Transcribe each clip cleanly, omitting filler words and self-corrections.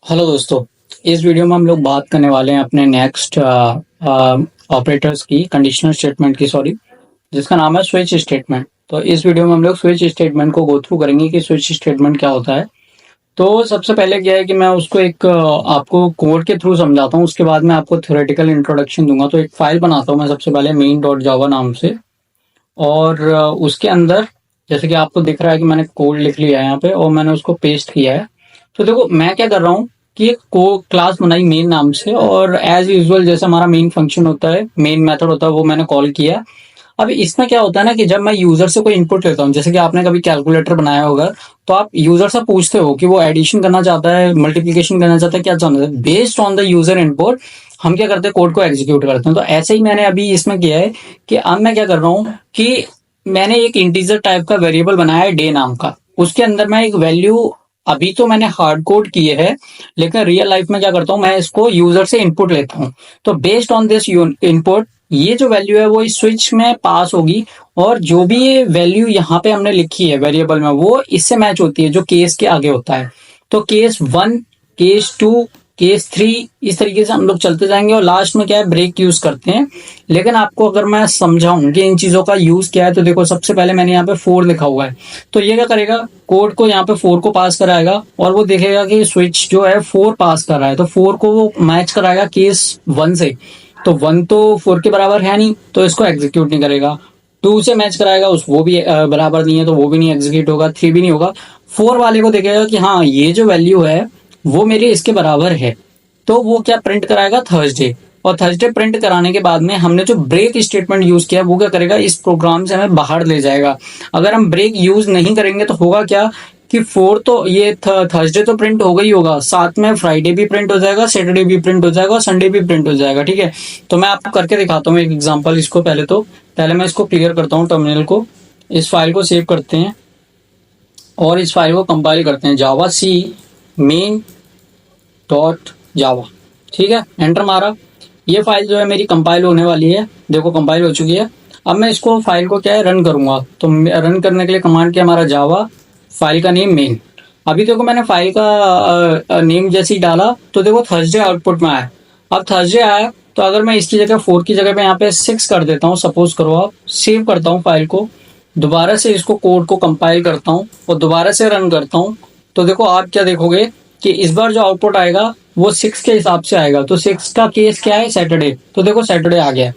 Hello दोस्तों, इस video में हम लोग बात करने वाले हैं अपने नेक्स्ट ऑपरेटर्स की कंडीशनल स्टेटमेंट की, सॉरी, जिसका नाम है स्विच स्टेटमेंट। तो इस वीडियो में हम लोग स्विच स्टेटमेंट को गो थ्रू करेंगे कि स्विच स्टेटमेंट क्या होता है। तो सबसे पहले क्या है कि मैं उसको एक आपको कोड के थ्रू समझाता हूँ, उसके बाद मैं आपको थ्योरेटिकल इंट्रोडक्शन दूंगा। तो एक फाइल बनाता हूँ मैं सबसे पहले मेन डॉट जावा नाम से, और उसके अंदर जैसे कि आपको दिख रहा है कि मैंने कोड लिख लिया है यहाँ पे और मैंने उसको पेस्ट किया है। तो देखो मैं क्या कर रहा हूँ कि एक को क्लास बनाई मेन नाम से, और एज यूजुअल जैसे हमारा मेन फंक्शन होता है, मेन मेथड होता है, वो मैंने कॉल किया। अब इसमें क्या होता है ना कि जब मैं यूजर से कोई इनपुट लेता हूँ, जैसे कि आपने कभी कैलकुलेटर बनाया होगा, तो आप यूजर से पूछते हो कि वो एडिशन करना चाहता है, मल्टीप्लिकेशन करना चाहता है, क्या चाहता है। Based on the user input हम क्या करते हैं, कोड को एग्जीक्यूट करते हैं। तो ऐसे ही मैंने अभी इसमें किया है कि अब मैं क्या कर रहा हूँ कि मैंने एक इंटीजर टाइप का वेरिएबल बनाया है डे नाम का। उसके अंदर मैं एक वैल्यू, अभी तो मैंने हार्ड कोड किए है, लेकिन रियल लाइफ में क्या करता हूँ, मैं इसको यूजर से इनपुट लेता हूँ। तो बेस्ड ऑन दिस इनपुट ये जो वैल्यू है वो इस स्विच में पास होगी, और जो भी ये वैल्यू यहाँ पे हमने लिखी है वेरिएबल में वो इससे मैच होती है जो केस के आगे होता है। तो केस 1, केस 2, केस 3, इस तरीके से हम लोग चलते जाएंगे, और लास्ट में क्या है, ब्रेक यूज करते हैं। लेकिन आपको अगर मैं समझाऊं कि इन चीजों का यूज क्या है, तो देखो सबसे पहले मैंने यहाँ पे 4 लिखा हुआ है। तो ये क्या करेगा, कोड को यहाँ पे 4 को पास कराएगा, और वो देखेगा कि स्विच जो है 4 पास कर रहा है, तो 4 को वो मैच कराएगा केस 1 से। तो 1 तो 4 के बराबर है नहीं, तो इसको एग्जीक्यूट नहीं करेगा। 2 से मैच कराएगा, उस वो भी बराबर नहीं है, तो वो भी नहीं एग्जीक्यूट होगा। 3 भी नहीं होगा। 4 वाले को देखेगा कि हाँ ये जो वैल्यू है वो मेरे इसके बराबर है, तो वो क्या प्रिंट कराएगा, थर्सडे। और थर्सडे प्रिंट कराने के बाद में हमने जो ब्रेक स्टेटमेंट यूज किया वो क्या करेगा, इस प्रोग्राम से हमें बाहर ले जाएगा। अगर हम ब्रेक यूज नहीं करेंगे तो होगा क्या कि 4 तो ये थर्सडे तो प्रिंट होगा ही होगा, साथ में फ्राइडे भी प्रिंट हो जाएगा, सैटरडे भी प्रिंट हो जाएगा, और संडे भी प्रिंट हो जाएगा। ठीक है, तो मैं आपको करके दिखाता हूँ एक एग्जाम्पल इसको। पहले मैं इसको क्लियर करता हूँ टर्मिनल को। इस फाइल को सेव करते हैं और इस फाइल को कंपाइल करते हैं, जावा सी मेन डॉट जावा। ठीक है, एंटर मारा। ये फाइल जो है मेरी कंपाइल होने वाली है, देखो कंपाइल हो चुकी है। अब मैं इसको फाइल को क्या है रन करूंगा, तो रन करने के लिए कमांड क्या, हमारा जावा, फाइल का नेम मेन। अभी देखो मैंने फाइल का नेम जैसे ही डाला तो देखो थर्सडे आउटपुट में आया। अब थर्सडे आया, तो अगर मैं इसकी जगह 4 की जगह पे यहाँ पे 6 कर देता हूँ, सपोज करो आप, सेव करता हूँ फाइल को, दोबारा से इसको कोड को कंपाइल करता हूँ और दोबारा से रन करता हूँ, तो देखो आप क्या देखोगे कि इस बार जो आउटपुट आएगा वो 6 के हिसाब से आएगा। तो 6 का केस क्या है, सैटरडे, तो देखो सैटरडे आ गया।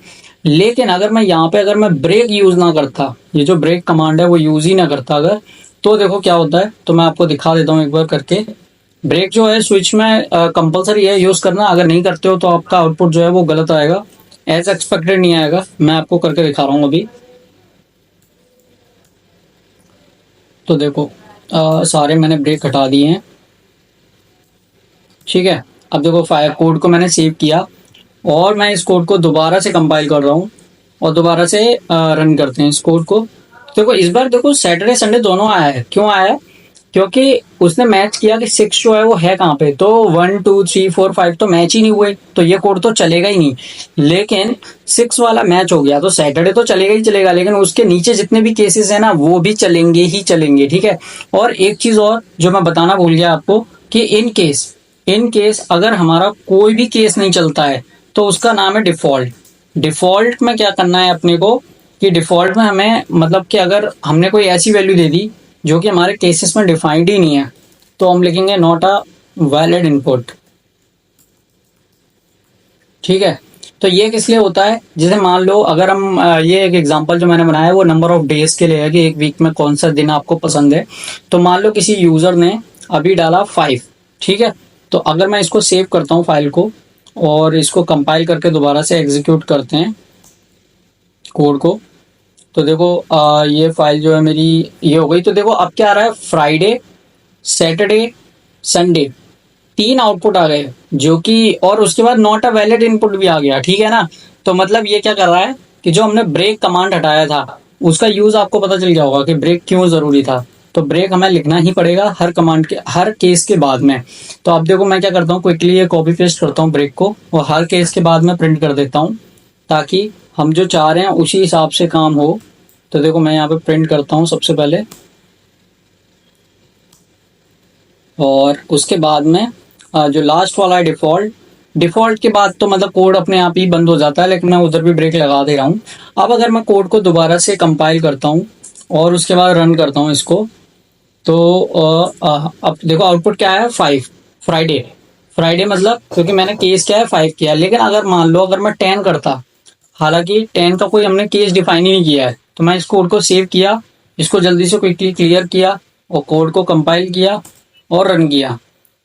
लेकिन अगर मैं यहाँ पे अगर मैं ब्रेक यूज ना करता, ये जो ब्रेक कमांड है वो यूज ही ना करता अगर, तो देखो क्या होता है। तो मैं आपको दिखा देता हूँ एक बार करके। ब्रेक जो है स्विच में कंपलसरी है यूज करना, अगर नहीं करते हो तो आपका आउटपुट जो है वो गलत आएगा, एज एक्सपेक्टेड नहीं आएगा। मैं आपको करके दिखा रहा हूँ अभी। तो देखो सारे मैंने ब्रेक हटा दिए हैं। ठीक है, अब देखो फाइल कोड को मैंने सेव किया, और मैं इस कोड को दोबारा से कंपाइल कर रहा हूँ, और दोबारा से रन करते हैं इस कोड को। देखो इस बार देखो सैटरडे संडे दोनों आया है। क्यों आया है, क्योंकि उसने मैच किया कि 6 जो है वो है कहाँ पे, तो 1 2 3 4 5 तो मैच ही नहीं हुए, तो ये कोड तो चलेगा ही नहीं। लेकिन 6 वाला मैच हो गया, तो सैटरडे तो चलेगा ही चलेगा, लेकिन उसके नीचे जितने भी केसेस है ना वो भी चलेंगे ही चलेंगे। ठीक है, और एक चीज और जो मैं बताना भूल गया आपको, कि इन केस अगर हमारा कोई भी केस नहीं चलता है तो उसका नाम है डिफॉल्ट। डिफॉल्ट में क्या करना है अपने को, कि डिफॉल्ट में हमें मतलब कि अगर हमने कोई ऐसी वैल्यू दे दी जो कि हमारे केसेस में डिफाइंड ही नहीं है, तो हम लिखेंगे नॉट अ वैलिड इनपुट। ठीक है, तो ये किस लिए होता है, जैसे मान लो अगर हम ये एक एग्जांपल जो मैंने बनाया है वो नंबर ऑफ डेज के लिए है कि एक वीक में कौन सा दिन आपको पसंद है। तो मान लो किसी यूजर ने अभी डाला 5। ठीक है, तो अगर मैं इसको सेव करता हूँ फाइल को, और इसको कंपाइल करके दोबारा से एग्जीक्यूट करते हैं कोड को, तो देखो ये फाइल जो है मेरी ये हो गई। तो देखो अब क्या आ रहा है, फ्राइडे, सैटरडे, संडे, 3 आउटपुट आ गए, जो कि और उसके बाद नॉट अ वैलिड इनपुट भी आ गया। ठीक है ना, तो मतलब ये क्या कर रहा है कि जो हमने ब्रेक कमांड हटाया था उसका यूज आपको पता चल गया होगा कि ब्रेक क्यों जरूरी था। तो ब्रेक हमें लिखना ही पड़ेगा हर कमांड के हर केस के बाद में। तो अब देखो मैं क्या करता हूँ, क्विकली ये कॉपी पेस्ट करता हूँ ब्रेक को, और हर केस के बाद में प्रिंट कर देता हूँ, ताकि हम जो चाह रहे हैं उसी हिसाब से काम हो। तो देखो मैं यहाँ पे प्रिंट करता हूँ सबसे पहले, और उसके बाद में जो लास्ट वाला है डिफॉल्ट के बाद तो मतलब कोड अपने आप ही बंद हो जाता है, लेकिन मैं उधर भी ब्रेक लगा दे रहा हूँ। अब अगर मैं कोड को दोबारा से कंपाइल करता हूँ और उसके बाद रन करता हूँ इसको, तो अब देखो आउटपुट क्या है, 5 फ्राइडे। फ्राइडे मतलब क्योंकि मैंने केस क्या है 5 किया, लेकिन अगर मान लो अगर मैं 10 करता, हालांकि 10 का कोई हमने केस डिफाइन ही नहीं किया है, तो मैं इस कोड को सेव किया, इसको जल्दी से क्विकली क्लियर किया और कोड को कंपाइल किया और रन किया।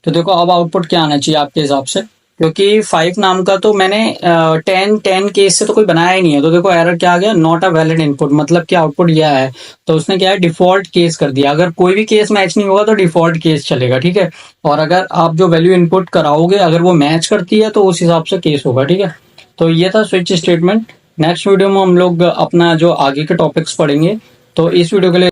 तो देखो अब आउटपुट क्या आना चाहिए आपके हिसाब से, क्योंकि 5 नाम का तो मैंने 10 केस से तो कोई बनाया ही नहीं है। तो देखो एरर क्या आ गया, नॉट अ वैलिड इनपुट, मतलब कि आउटपुट यह है। तो उसने क्या है, डिफॉल्ट केस कर दिया। अगर कोई भी केस मैच नहीं होगा तो डिफॉल्ट केस चलेगा, ठीक है। और अगर आप जो वैल्यू इनपुट कराओगे अगर वो मैच करती है तो उस हिसाब से केस होगा, ठीक है। तो ये था स्विच स्टेटमेंट। नेक्स्ट वीडियो में हम लोग अपना जो आगे के टॉपिक्स पढ़ेंगे। तो इस वीडियो के लिए